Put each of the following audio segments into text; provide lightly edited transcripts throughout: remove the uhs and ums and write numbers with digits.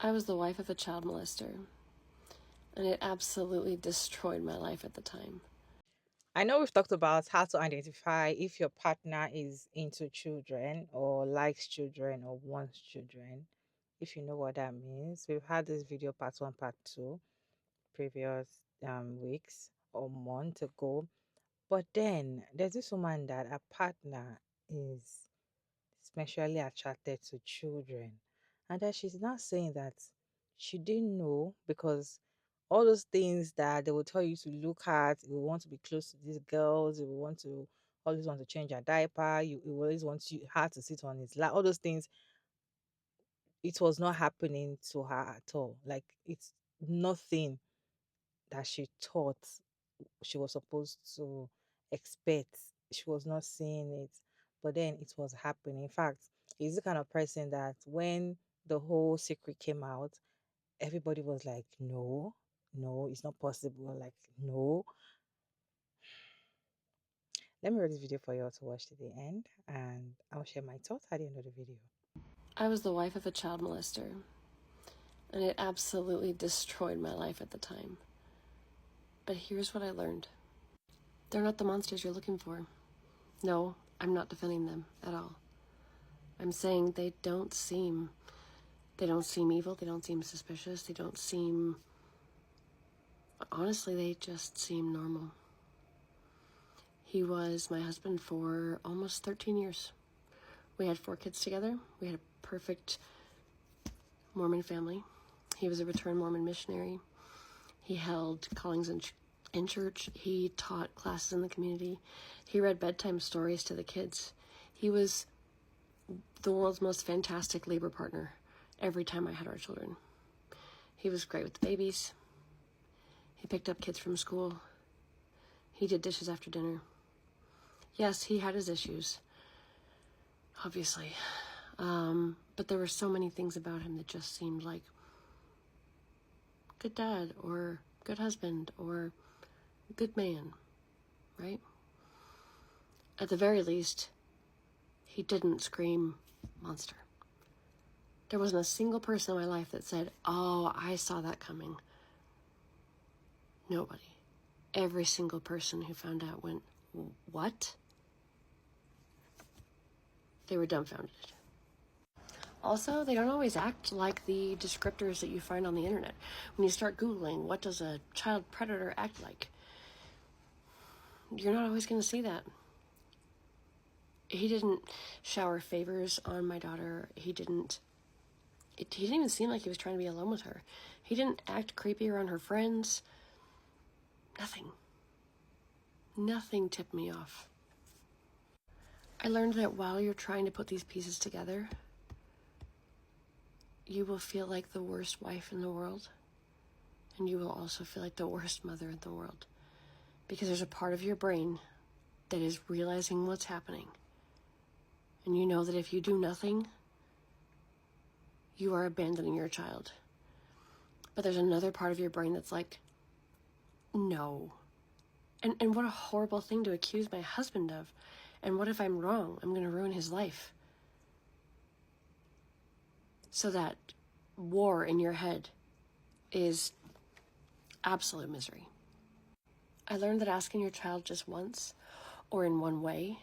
I was the wife of a child molester, and it absolutely destroyed my life at the time. I know we've talked about how to identify if your partner is into children or likes children or wants children, if you know what that means. We've had this video part one, part two, previous weeks or months ago. But then there's this woman that her partner is especially attracted to children. And that she's not saying that she didn't know because all those things that they will tell you to look at, you will want to be close to these girls, you will want to always want to change a diaper, you always want her to sit on his lap, all those things, it was not happening to her at all. Like it's nothing that she thought she was supposed to expect. She was not seeing it, but then it was happening. In fact, he's the kind of person that when the whole secret came out, everybody was like, no, no, it's not possible. Like, no. Let me read this video for you all to watch to the end, and I'll share my thoughts at the end of the video. I was the wife of a child molester, and it absolutely destroyed my life at the time. But here's what I learned. They're not the monsters you're looking for. No, I'm not defending them at all. I'm saying they don't seem evil, they don't seem suspicious, they don't seem, honestly, they just seem normal. He was my husband for almost 13 years. We had 4 kids together. We had a perfect Mormon family. He was a returned Mormon missionary. He held callings in church. He taught classes in the community. He read bedtime stories to the kids. He was the world's most fantastic labor partner every time I had our children. He was great with the babies. He picked up kids from school. He did dishes after dinner. Yes, he had his issues, obviously. But there were so many things about him that just seemed like good dad or good husband or good man, right? At the very least, he didn't scream monster. There wasn't a single person in my life that said, oh, I saw that coming. Nobody. Every single person who found out went, what? They were dumbfounded. Also, they don't always act like the descriptors that you find on the internet. When you start Googling, what does a child predator act like? You're not always going to see that. He didn't shower favors on my daughter. He didn't even seem like he was trying to be alone with her. He didn't act creepy around her friends. Nothing. Nothing tipped me off. I learned that while you're trying to put these pieces together, you will feel like the worst wife in the world, and you will also feel like the worst mother in the world, because there's a part of your brain that is realizing what's happening, and you know that if you do nothing, you are abandoning your child. But there's another part of your brain that's like, no. And what a horrible thing to accuse my husband of. And what if I'm wrong? I'm going to ruin his life. So that war in your head is absolute misery. I learned that asking your child just once or in one way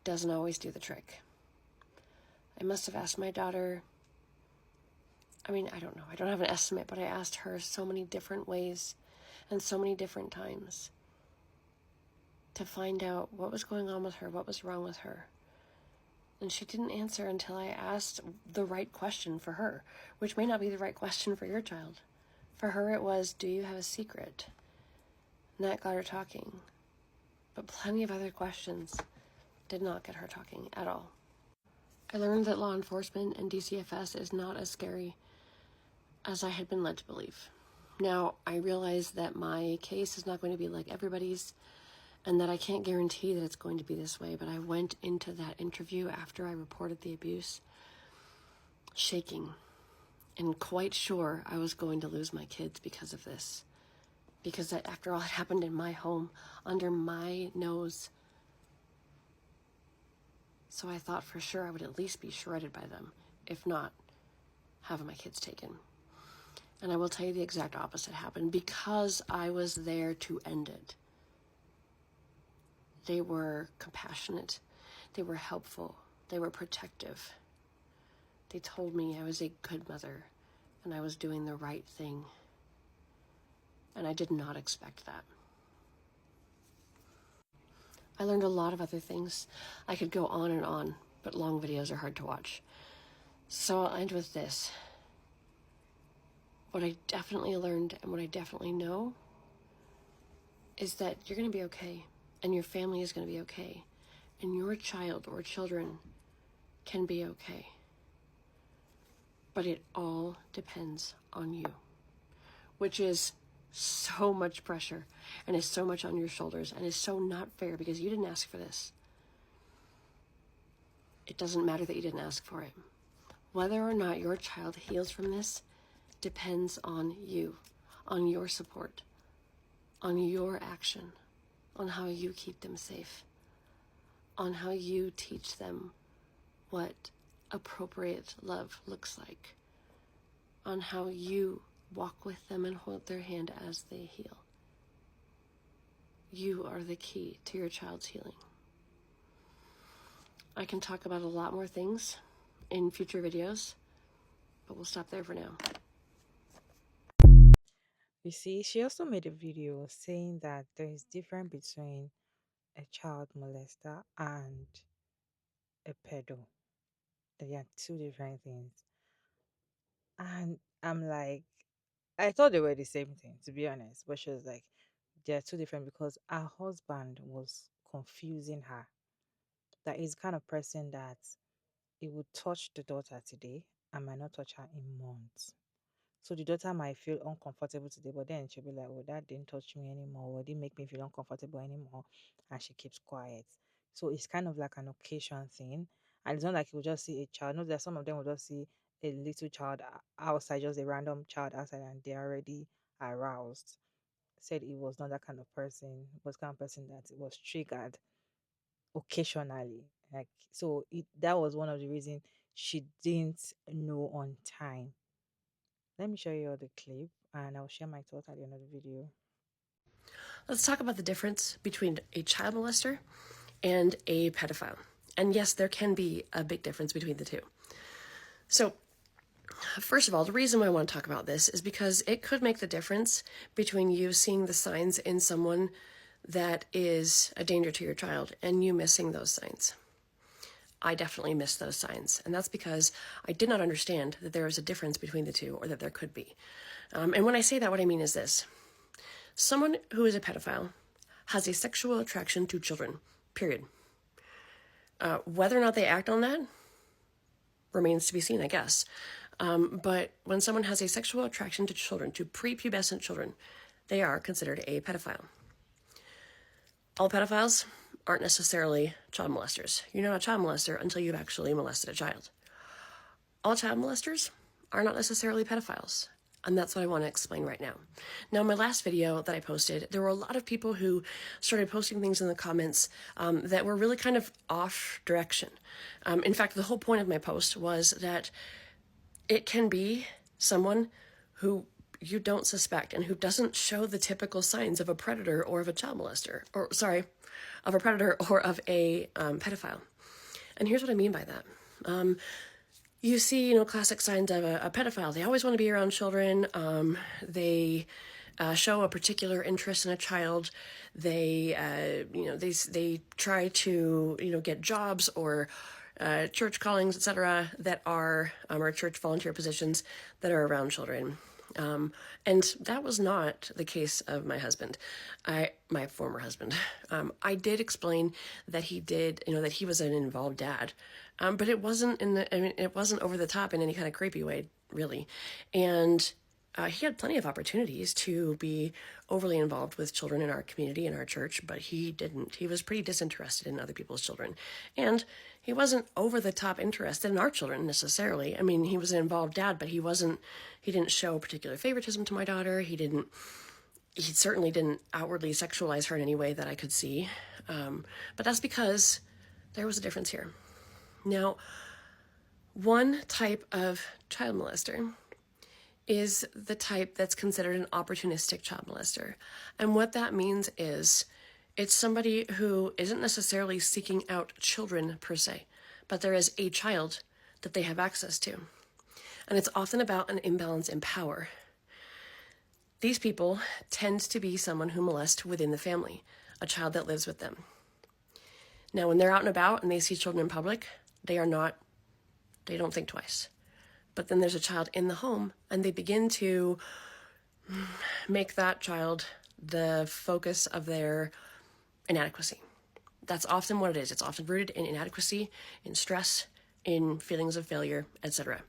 doesn't always do the trick. I must have asked my daughter, I don't know. I don't have an estimate, but I asked her so many different ways and so many different times to find out what was going on with her, what was wrong with her. And she didn't answer until I asked the right question for her, which may not be the right question for your child. For her, it was, do you have a secret? And that got her talking. But plenty of other questions did not get her talking at all. I learned that law enforcement and DCFS is not as scary as I had been led to believe. Now, I realize that my case is not going to be like everybody's, and that I can't guarantee that it's going to be this way, but I went into that interview after I reported the abuse shaking and quite sure I was going to lose my kids because of this. Because after all, it happened in my home, under my nose. So I thought for sure I would at least be shredded by them, if not having my kids taken. And I will tell you the exact opposite happened because I was there to end it. They were compassionate. They were helpful. They were protective. They told me I was a good mother and I was doing the right thing. And I did not expect that. I learned a lot of other things. I could go on, but long videos are hard to watch. So I'll end with this. What I definitely learned and what I definitely know is that you're going to be okay, and your family is going to be okay, and your child or children can be okay. But it all depends on you, which is so much pressure and is so much on your shoulders and is so not fair because you didn't ask for this. It doesn't matter that you didn't ask for it. Whether or not your child heals from this depends on you, on your support, on your action, on how you keep them safe, on how you teach them what appropriate love looks like, on how you walk with them and hold their hand as they heal. You are the key to your child's healing. I can talk about a lot more things in future videos, but we'll stop there for now. You see, she also made a video saying that there is difference between a child molester and a pedo. They are two different things. And I'm like, I thought they were the same thing, to be honest. But she was like, they're two different because her husband was confusing her. That is the kind of person that it would touch the daughter today and might not touch her in months. So the daughter might feel uncomfortable today, but then she'll be like, "Oh, that didn't touch me anymore, or didn't make me feel uncomfortable anymore," and she keeps quiet. So it's kind of like an occasion thing. And it's not like you will just see a child. No, there's some of them will just see a little child outside, just a random child outside, and they're already aroused. Said it was not that kind of person. It was kind of person that it was triggered occasionally. Like so that was one of the reasons she didn't know on time. Let me show you all the clip and I'll share my thoughts at the end of the video. Let's talk about the difference between a child molester and a pedophile. And yes, there can be a big difference between the two. So, first of all, the reason why I want to talk about this is because it could make the difference between you seeing the signs in someone that is a danger to your child and you missing those signs. I definitely missed those signs, and that's because I did not understand that there was a difference between the two, or that there could be. And when I say that, what I mean is this. Someone who is a pedophile has a sexual attraction to children, period. Whether or not they act on that remains to be seen, I guess. But when someone has a sexual attraction to children, to prepubescent children, they are considered a pedophile. All pedophiles aren't necessarily child molesters. You're not a child molester until you've actually molested a child. All child molesters are not necessarily pedophiles. And that's what I want to explain right now. Now, in my last video that I posted, there were a lot of people who started posting things in the comments that were really kind of off direction. In fact, the whole point of my post was that it can be someone who you don't suspect and who doesn't show the typical signs of a predator or of a child molester, or sorry, of a predator or of a pedophile. And here's what I mean by that. You see, classic signs of a pedophile. They always want to be around children. They show a particular interest in a child. They, they try to, get jobs or church callings, etc., that are, or church volunteer positions that are around children. And that was not the case of my husband, my former husband. I did explain that he did, that he was an involved dad, but it wasn't it wasn't over the top in any kind of creepy way, really. And he had plenty of opportunities to be overly involved with children in our community, in our church, but he didn't. He was pretty disinterested in other people's children. And he wasn't over the top interested in our children necessarily. I mean, he was an involved dad, but he didn't show particular favoritism to my daughter. He certainly didn't outwardly sexualize her in any way that I could see. But that's because there was a difference here. Now, One type of child molester is the type that's considered an opportunistic child molester. And what that means is it's somebody who isn't necessarily seeking out children per se, but there is a child that they have access to. And it's often about an imbalance in power. These people tend to be someone who molests within the family, a child that lives with them. Now, when they're out and about and they see children in public, they don't think twice. But then there's a child in the home and they begin to make that child the focus of their inadequacy. That's often what it is. It's often rooted in inadequacy, in stress, in feelings of failure, etc.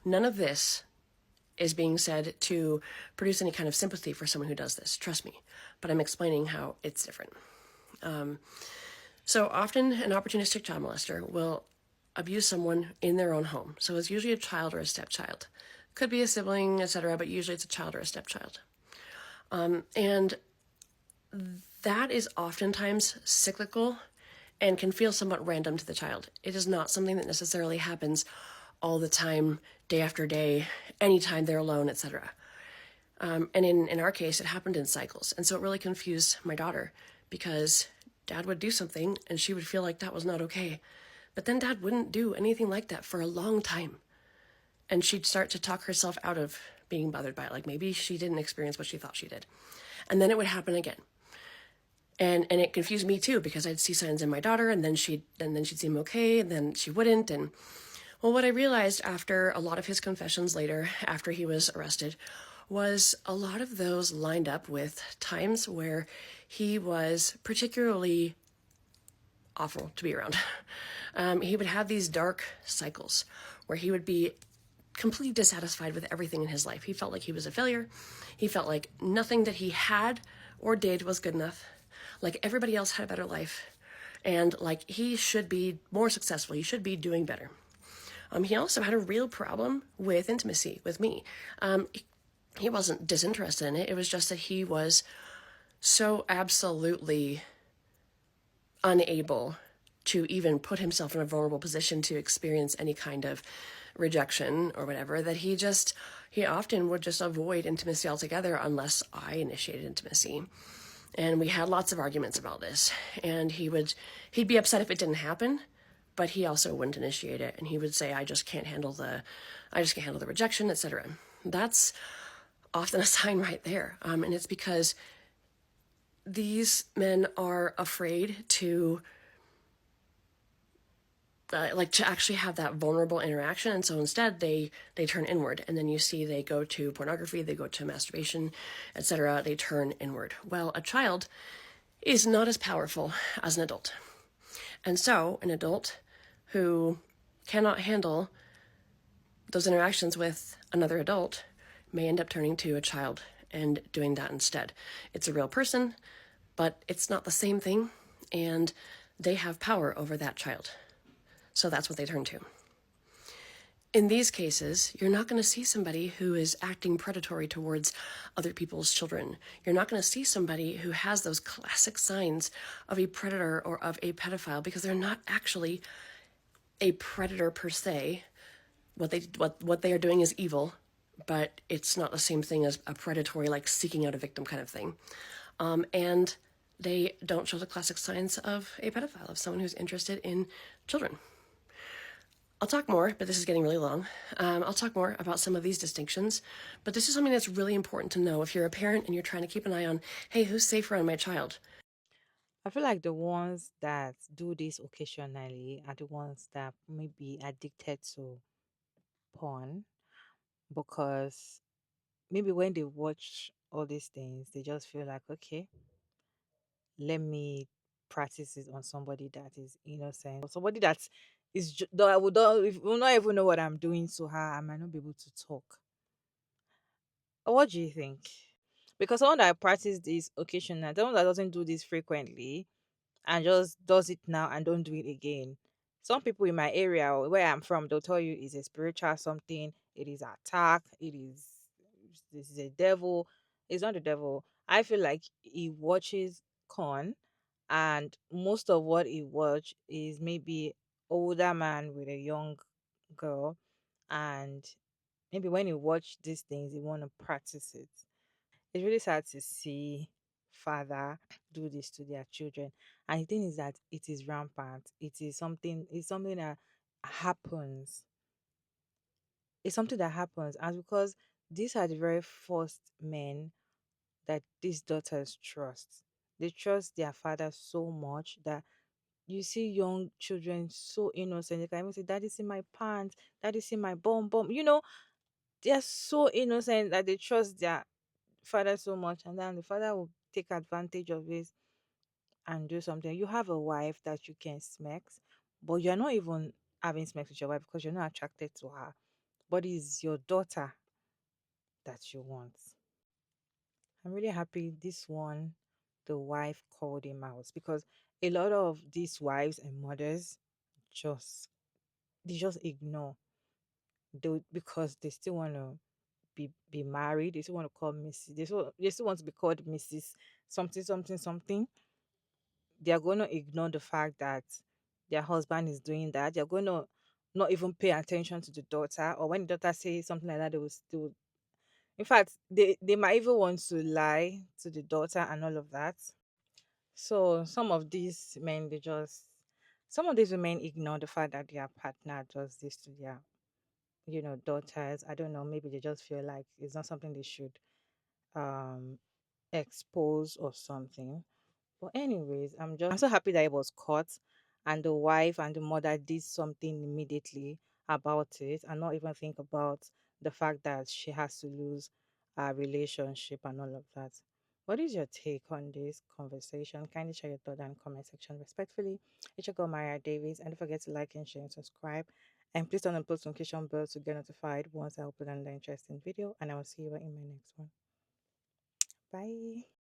None of this is being said to produce any kind of sympathy for someone who does this, trust me, but I'm explaining how it's different. So often an opportunistic child molester will abuse someone in their own home. So it's usually a child or a stepchild. Could be a sibling, etc., but usually it's a child or a stepchild. And that is oftentimes cyclical and can feel somewhat random to the child. It is not something that necessarily happens all the time, day after day, anytime they're alone, etc. And in our case, it happened in cycles. And so it really confused my daughter because Dad would do something and she would feel like that was not okay. But then Dad wouldn't do anything like that for a long time. And she'd start to talk herself out of being bothered by it. Like maybe she didn't experience what she thought she did. And then it would happen again. And it confused me too, because I'd see signs in my daughter and then she'd seem okay and then she wouldn't. And well, what I realized after a lot of his confessions later, after he was arrested, was a lot of those lined up with times where he was particularly awful to be around. He would have these dark cycles where he would be completely dissatisfied with everything in his life. He felt like he was a failure. He felt like nothing that he had or did was good enough. Like everybody else had a better life. And like he should be more successful. He should be doing better. He also had a real problem with intimacy with me. He wasn't disinterested in it. It was just that he was so absolutely unable to even put himself in a vulnerable position to experience any kind of rejection or whatever, that he often would just avoid intimacy altogether unless I initiated intimacy. And we had lots of arguments about this. And he'd be upset if it didn't happen, but he also wouldn't initiate it. And he would say, I just can't handle the rejection, etc. That's often a sign right there. And it's because these men are afraid to to actually have that vulnerable interaction. And so instead they turn inward, and then you see they go to pornography, they go to masturbation, etc. They turn inward. Well, a child is not as powerful as an adult. And so an adult who cannot handle those interactions with another adult may end up turning to a child and doing that instead. It's a real person, but it's not the same thing, and they have power over that child. So that's what they turn to. In these cases, you're not going to see somebody who is acting predatory towards other people's children. You're not going to see somebody who has those classic signs of a predator or of a pedophile, because they're not actually a predator per se. What they are doing is evil, but it's not the same thing as a predatory, like seeking out a victim kind of thing. And they don't show the classic signs of a pedophile, of someone who's interested in children. I'll talk more, but this is getting really long. I'll talk more about some of these distinctions, but this is something that's really important to know if you're a parent and you're trying to keep an eye on, hey, who's safe around my child? I feel like the ones that do this occasionally are the ones that may be addicted to porn, because maybe when they watch all these things, they just feel like, okay, let me practice it on somebody that is innocent, or somebody that though I will not even know what I'm doing to her. I might not be able to talk. What do you think? Because someone that practice this occasionally, someone that doesn't do this frequently and just does it now and don't do it again. Some people in my area or where I'm from, they'll tell you it's a spiritual something, it is attack, this is a devil. It's not the devil. I feel like he watches con, and most of what he watch is maybe older man with a young girl, and maybe when you watch these things, you want to practice it. It's really sad to see father do this to their children. And the thing is that it is rampant. It's something that happens. It's something that happens. And because these are the very first men that these daughters trust. They trust their father so much that you see young children so innocent. They can even say, Daddy, see my pants, Daddy, see my bum. They're so innocent that they trust their father so much, and then the father will take advantage of it and do something. You have a wife that you can smex, but you're not even having sex with your wife because you're not attracted to her. But it's your daughter that you want. I'm really happy this one, the wife called him out, because a lot of these wives and mothers just they just ignore, because they still want to be married. They still want to call Mrs. They still want to be called Mrs. Something. They are going to ignore the fact that their husband is doing that. They're going to not even pay attention to the daughter, or when the daughter says something like that, they will still. In fact, they might even want to lie to the daughter and all of that. So some of these women ignore the fact that their partner does this to their, daughters. I don't know. Maybe they just feel like it's not something they should um expose or something. But anyways, I'm so happy that it was caught, and the wife and the mother did something immediately about it, and not even think about the fact that she has to lose a relationship and all of that. What is your take on this conversation? Kindly share your thought in the comment section. Respectfully, it's your girl Maria Davis, and don't forget to like and share and subscribe. And please turn on the post notification bell to get notified once I upload another interesting video. And I will see you in my next one. Bye.